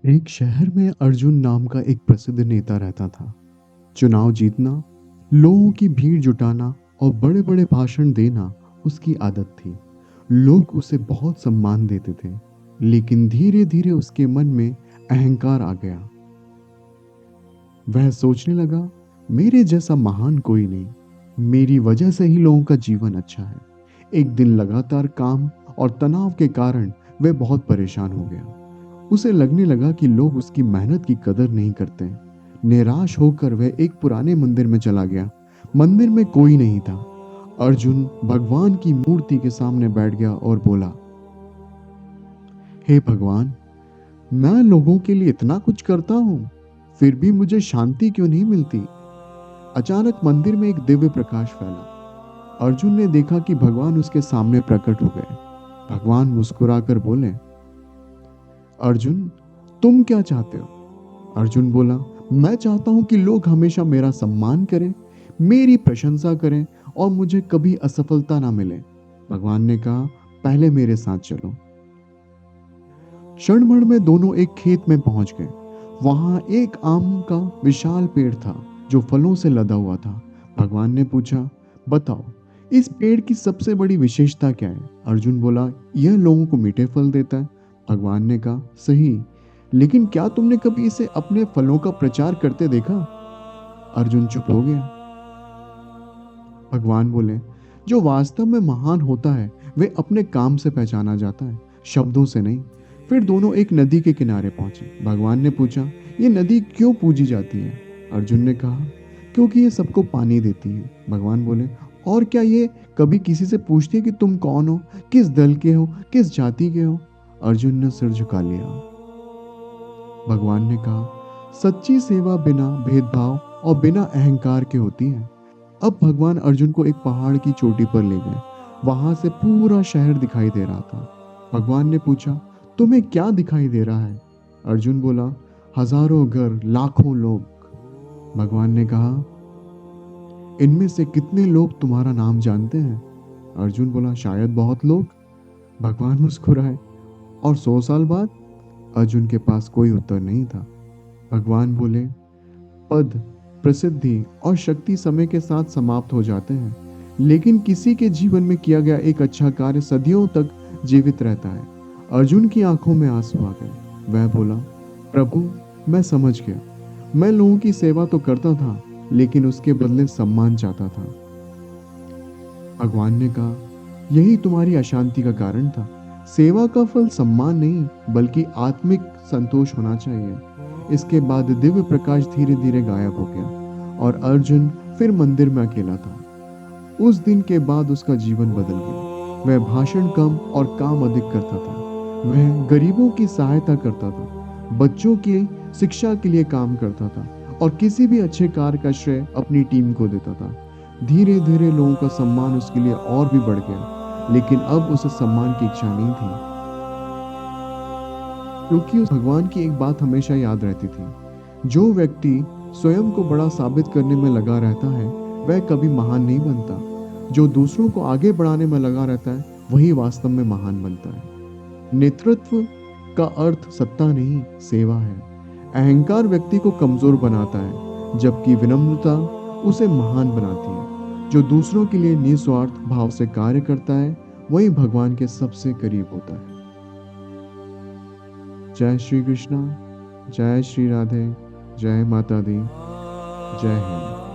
एक शहर में अर्जुन नाम का एक प्रसिद्ध नेता रहता था। चुनाव जीतना, लोगों की भीड़ जुटाना और बड़े बड़े भाषण देना उसकी आदत थी। लोग उसे बहुत सम्मान देते थे, लेकिन धीरे धीरे उसके मन में अहंकार आ गया। वह सोचने लगा, मेरे जैसा महान कोई नहीं, मेरी वजह से ही लोगों का जीवन अच्छा है। एक दिन लगातार काम और तनाव के कारण वह बहुत परेशान हो गया। उसे लगने लगा कि लोग उसकी मेहनत की कदर नहीं करते। निराश होकर वह एक पुराने मंदिर में चला गया। मंदिर में कोई नहीं था। अर्जुन भगवान की मूर्ति के सामने बैठ गया और बोला, हे भगवान, मैं लोगों के लिए इतना कुछ करता हूँ, फिर भी मुझे शांति क्यों नहीं मिलती। अचानक मंदिर में एक दिव्य प्रकाश फैला। अर्जुन ने देखा कि भगवान उसके सामने प्रकट हो गए। भगवान मुस्कुराकर बोले, अर्जुन, तुम क्या चाहते हो? अर्जुन बोला, मैं चाहता हूं कि लोग हमेशा मेरा सम्मान करें, मेरी प्रशंसा करें और मुझे कभी असफलता ना मिले। भगवान ने कहा, पहले मेरे साथ चलो। क्षण भर में दोनों एक खेत में पहुंच गए। वहां एक आम का विशाल पेड़ था जो फलों से लदा हुआ था। भगवान ने पूछा, बताओ, इस पेड़ की सबसे बड़ी विशेषता क्या है? अर्जुन बोला, यह लोगों को मीठे फल देता है। भगवान ने कहा, सही, लेकिन क्या तुमने कभी इसे अपने फलों का प्रचार करते देखा? अर्जुन चुप हो गया। भगवान बोले, जो वास्तव में महान होता है वे अपने काम से पहचाना जाता है, शब्दों से नहीं। फिर दोनों एक नदी के किनारे पहुंचे। भगवान ने पूछा, ये नदी क्यों पूजी जाती है? अर्जुन ने कहा, क्योंकि ये सबको पानी देती है। भगवान बोले, और क्या ये कभी किसी से पूछती है कि तुम कौन हो, किस दल के हो, किस जाति के हो? अर्जुन ने सिर झुका लिया। भगवान ने कहा, सच्ची सेवा बिना भेदभाव और बिना अहंकार के होती है। अब भगवान अर्जुन को एक पहाड़ की चोटी पर ले गए। वहां से पूरा शहर दिखाई दे रहा था। भगवान ने पूछा, तुम्हें क्या दिखाई दे रहा है? अर्जुन बोला, हजारों घर, लाखों लोग। भगवान ने कहा, इनमें से कितने लोग तुम्हारा नाम जानते हैं? अर्जुन बोला, शायद बहुत लोग। भगवान मुस्कुराए। और 100 साल बाद? अर्जुन के पास कोई उत्तर नहीं था। भगवान बोले, पद, प्रसिद्धि और शक्ति समय के साथ समाप्त हो जाते हैं, लेकिन किसी के जीवन में किया गया एक अच्छा कार्य सदियों तक जीवित रहता है। अर्जुन की आंखों में आंसू आ गए। वह बोला, प्रभु, मैं समझ गया। मैं लोगों की सेवा तो करता था, लेकिन उसके बदले सम्मान चाहता था। भगवान ने कहा, यही तुम्हारी अशांति का कारण था। सेवा का फल सम्मान नहीं, बल्कि आत्मिक संतोष होना चाहिए। इसके बाद दिव्य प्रकाश धीरे धीरे गायब हो गया और अर्जुन फिर मंदिर में अकेला था। उस दिन के बाद उसका जीवन बदल गया। वह भाषण कम और काम अधिक करता था। वह गरीबों की सहायता करता था, बच्चों की शिक्षा के लिए काम करता था और किसी भी अच्छे कार्य का श्रेय अपनी टीम को देता था। धीरे धीरे लोगों का सम्मान उसके लिए और भी बढ़ गया, लेकिन अब उसे सम्मान की इच्छा नहीं थी, क्योंकि उस भगवान की एक बात हमेशा याद रहती थी, जो व्यक्ति स्वयं को बड़ा साबित करने में लगा रहता है वह कभी महान नहीं बनता। जो दूसरों को आगे बढ़ाने में लगा रहता है वही वास्तव में महान बनता है। नेतृत्व का अर्थ सत्ता नहीं, सेवा है। अहंकार व्यक्ति को कमजोर बनाता है, जबकि विनम्रता उसे महान बनाती है। जो दूसरों के लिए निस्वार्थ भाव से कार्य करता है वही भगवान के सबसे करीब होता है। जय श्री कृष्णा, जय श्री राधे, जय माता दी, जय हिंद।